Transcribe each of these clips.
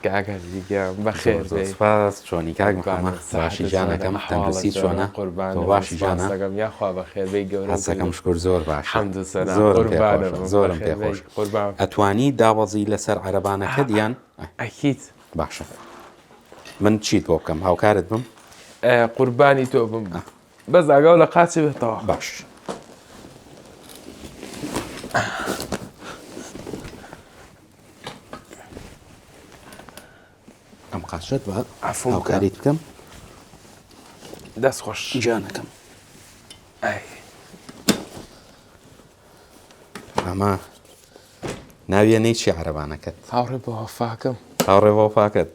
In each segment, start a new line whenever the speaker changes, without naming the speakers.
کاکە دیگە بەخێر بێ
سپاس چۆنی کاک محەممەد باشی جانەکەم تەندروستی چۆنە
قوربان
تۆ باشی جانە
سەگەم یاخوا بەخێر بێ گەورە
هەستەکەم شکر زۆر باش
حەمد و سەنا
زۆرم پێخۆش
قوربان
ئەتوانی داوەزی لەسەر عەرەبانەکە دیان
ئەکید
باشە من چیت بۆ بکەم هاوکارت بم
قوربانی تۆ بم بەس ئاگاو لە قاچی بێتەوە
باش ئەم قاچەت بە هاوکاریت بکەم
دەست خۆش
جانەکەم
ئەی
ئەمە ناویانەی چی عەرەبانەکەت
هاوڕێ بە وەفاکەم
هاوڕێ بە وەفاکەت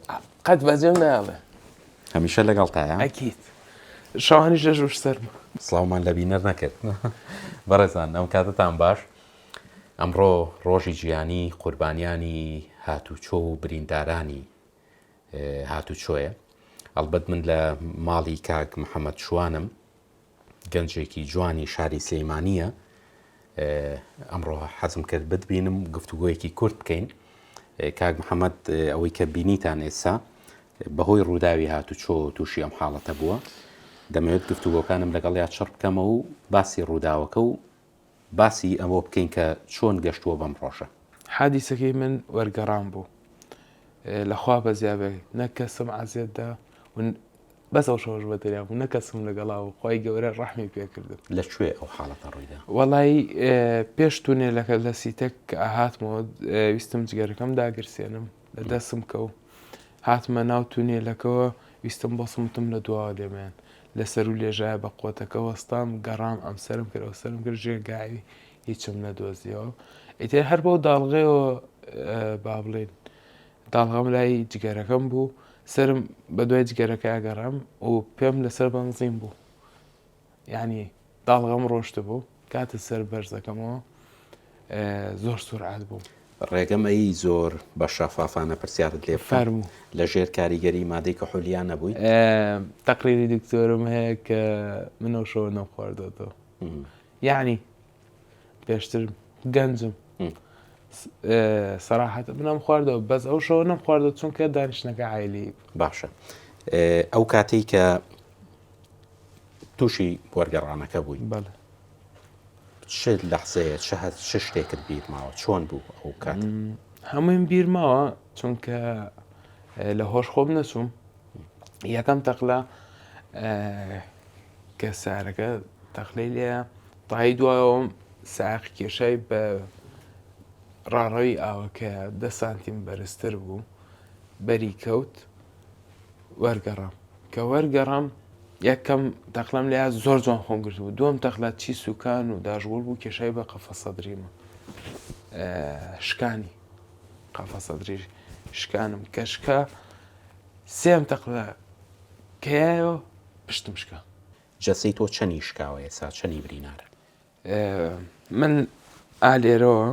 قەت بەجێم ناڵێ
هەمیشە لەگەڵ تایە
ئەکید شەوانی ژەژ سەرمە
سڵاومان لە بینەر نەکرد بەڕێزان ئەم کاتتان باش ئەمڕۆ ڕۆژی گیانی قوربانیانی هاتوچۆ و بریندارانی هاتوچۆیە ئەڵبەت من لە ماڵی کاک محەممەد شوانم گەنجێکی جوانی شاری سلەیمانیە ئەمڕۆ حەزم کرد بتبینم گفتوگۆیەکی کورت بکەین کاک محەممەد ئەوەی کە بینیتان ئێستا بەهۆی ڕووداوی هاتوچۆ تووشی ئەم حاڵەتە بووە دەمەوێت گفتوگۆکانم لەگەڵ یا چڕ بکەمەوە و باسی ڕووداوەکە و باسی ئەوە بکەین کە چۆن گەشتووە بەم ڕۆژە
حادیسەکەی من وەرگەڕام بوو لەخوا بە زیابێ نەکەسم عزیێتدا بەس ئەو شەوەش بەتەریا بوو نەکەسم لەگەڵا و خۆی گەورە ڕەحمی پێکردم
لەکوێ ئەو حاڵەتە ڕوویدا
وەڵی پێش تونێلەکە لە سیتەک کە ئاهاتمەوە ویستم جگەرەکەم داگرسێنم لە دەستم کە و هاتمە ناو تونێلەکەەوە ویستم بەسمتم لە دواوە لێمەیان لەسەر و لێژایە بە قۆتەکە وەستام گەڕام ئەم سرم کردەوە سرم کرد ژێگاوی هیچم نەدۆزیەوە ئیتر هەر بۆ داڵغێەوە با بڵێن داڵغەم لای جگەرەکەم بوو سرم بە دوای جگەرەکە گەڕام و پێم لەسەر بەنزیم بوو یعنی داڵغەم ڕۆشت بوو کاتە سەر بەرزەکەمەوە زۆر سورعات بوو
ڕێگەم ئەی زۆر بە شەفافانە پرسیارت لێ
فەرموو
لەژێر کاریگەری مادەی کەحولیان نەبووی
تەقریری دکتۆرم هەیە کە منەوە شەوە نەخواردەوە یعنی پێشتر گەنجم سەراحەت منەم خواردەوە بەس ئەو شەوە نەم خواردەوە چونکە دانیشتنەکە عایلی
باشە ئەو کاتێک کە تووشی وەرگەڕانەکە بووی
بەڵێ
چ لەحزەیە چ شتێکت بیرماوە چۆن بوو ئەو کات
هەموویم بیرماوە چونکە لە هۆش خۆم نەچووم یەکەم تەقلا کە سارەکە تەقلەی لێە تای دوایەوەم ساق کێشای بە ڕاڕەوی ئاوەکە 10 سانتیم بەرزتر بوو بەری کەوت وەرگەڕام کە وەرگەڕام یەکەم تەقلەم لێ زۆر جوان خۆم گرت بوو دووەم تەقلات چی سوکان و داژگوڵ بوو کێشای بە قەفە سەدریمە شکانی قەفە سەدری شکانم کەشکە سێم تەقلە کەیایەوە پشتم شکا
جەسەی تۆ چەنی شکاوە ئێستا چەنی برینارە
من ئالێرەوە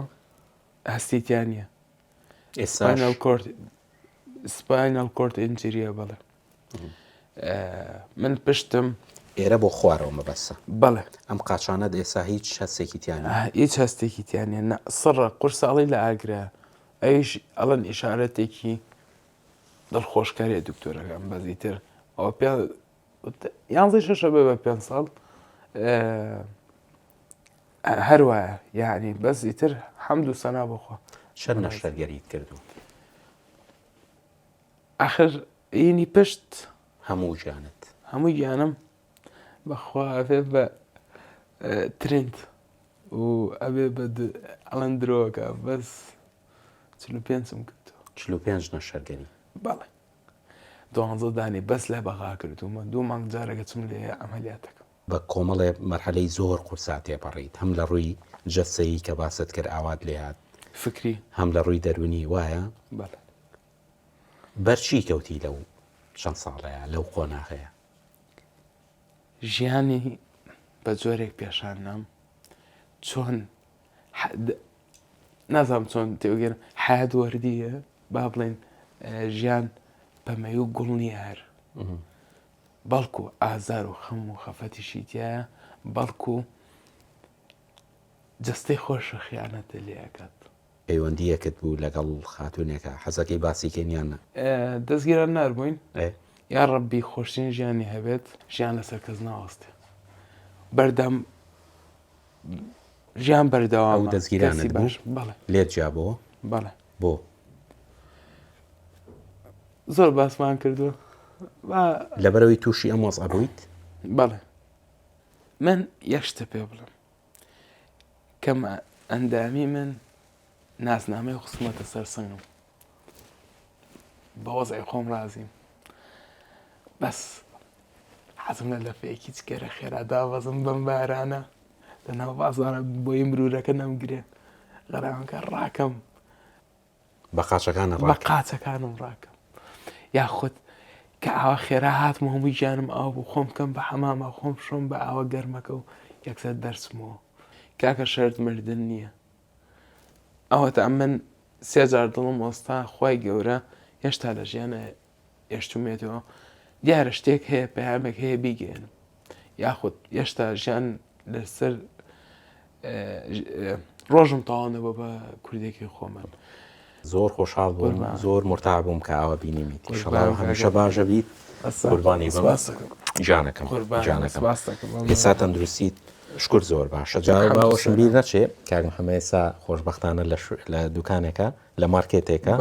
هەستیتیانە سپاینەڵ کۆرت ئینجریە بەڵێ من پشتم
ئێرە بۆ خوارەوە مەبەسە
بەڵێ
ئەم قاچانە ئێستا هیچ هەستێکی تیانە
هیچ هەستێکی تیانە سڕە قورساڵی لە ئاگرا ئەویش ئەڵەن ئیشارەتێکی دڵخۆشکاریە دکتۆرەکەم بەزیتر ئەوە پێ 11 بێ بە 5 ساڵ هەروایە یعنی بەزیتر حەمد و سەنا بخوا
چەند نەشتەرگەریت کردو
ئاخر ئینی پشت
هەموو جانت
هەموو گیانم بەخوا ئەبێ بە ترند و ئەبێ بە ئەڵەن درۆکە بەس 45م کردەوە
45 نەشتەرگەری
بەڵێ 12 دانی بەس لە بەغا کردومە 2 مانگ جارێکە چم لێ ئەمەلیاتەکە
بە کۆمەڵێ مەرحەلەی زۆر قورسا تێپەڕیت هەم لە ڕووی جەسەیی کە باست کرد ئاوات لێ هات
فکری
هەم لە ڕووی دەرونی وایە
بەڵێ
بەرچی کەوتی لەو چەند ساڵەیە لەو قۆناغەیە
ژیانی بە جۆرێک پێشان نام چۆن نازام چۆن تێوەگەن حیات وەردیە با بڵێن ژیان بەمەی و گوڵ نیە هەر بەڵکو ئازار و خەم و خەفەتیشی تایە بەڵکو جستەی خۆشە خیانەتە لێەکات
پەیوەندیەکت بوو لەگەڵ خاتونێکە حەزەکەی باسی کێنیانە
دەستگیران ناربووین
ئێ
یا ڕەبی خۆشترین ژیانی هەبێت ژیان لەسەر کەس ناوەستێ بەردەم ژیان بەردەوام
ئەو دەستگیرانت بوو
بەڵێ
لێت جیابەوە
بەڵێ
بۆ
زۆر باسمان کردووە
لەبەرەوەی تووشی ئەم وەزع بوویت
بەڵێ من یەک شتە پێ بڵم کەم ئەندامی من ناسنامەی خستمەتە سەر سنگم بە وەزعی خۆم رازیم بەس حەزم لە لەفەیەکی چکەرە خێرا دابەزم بەم بارانە لەناو بازارە بۆی مرورەکە نەمگرێ غەراوەکە ڕاکەم
بە قاچەکانە
بە قاچەکانم ڕاکەم یاخود کە ئاوا خێرا هاتمە هەمووی گیانم ئاو بوو خۆم بکەم بە حەمامە خۆم شۆم بە ئاوە گەرمەکە و یەکسەر دەرسمەوە کاکە شەرت مردن نییە ئەوەتە من سێجار دڵم وەستا خی گەورە هێشتا لە ژیانە هێشتومێتەوە دیارە شتێک هەیە پەیامێک هەیە بیگەێنم یاخود هێشتا ژیان لەسەر ڕۆژم تاوانەوە بە کوردێکی خۆمان
زۆر خۆشحاڵ بووم زۆر مرتاح بووم کە ئاوە بینیمیت هەمیشە باشە بیت قوربانی جانەکەم ئێستا تەندروستیت شکر زۆر باشە جا باوەشم بیر نەچێ کاک محەممەد ئێستا خۆشبەختانە لە دوکانێکە لە مارکێتێکە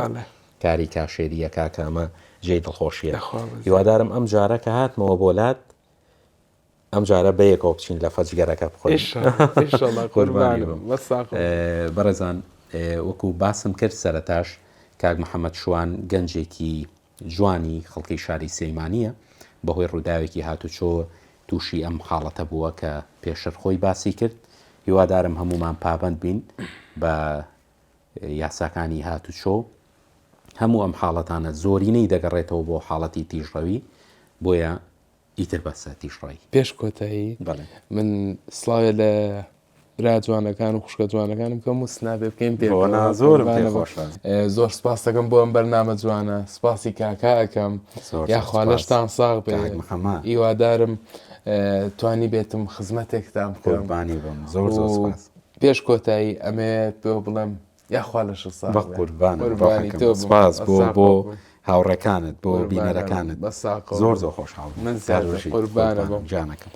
کاری کاشێریەکە کە ئەمە جێی دڵخۆشیە هیوادارم ئەم جارە کە هاتمەوە بۆ لات ئەم جارە بەیەکەوە بچین لە فەجگەرەکە بخۆین بەڕێزان وەکو باسم کرد سەرەتاش کاک محەممەد شوان گەنجێکی جوانی خەڵکی شاری سەیمانیە بەهۆی ڕووداوێکی هاتوچۆ تووشی ئەم حاڵەتە بووە کە پێشتر خۆی باسی کرد هیوادارم هەمومان پابند بین بە یاساکانی هاتوچۆ هەموو ئەم حاڵەتانە زۆرینەی دەگەڕێتەوە بۆ حاڵەتی تیژڕەوی بۆیە ئیتر بەسە تیژڕایی
پێش کۆتایی من سڵاوێ لە برا جوانەکان و خوشکە جوانەکانم کەم و سنابێ بکەین پێ زۆر سپاس دەکەم بۆ ئەم بەرنامە جوانە سپاسی کاکا ئەەکەم یاخوا لەشتان ساغ بێ هیوادارم توانی بێتم خزمەتێکتان
قوربانی بم زۆر
پێش کۆتایی ئەمەیە پێ بڵێم یاخوا لەش
سپاس بۆ هاوڕێکانت بۆ بینەرەکانت
بە
زۆر خۆشحاڵ
من قوربانە بم
جانەکەم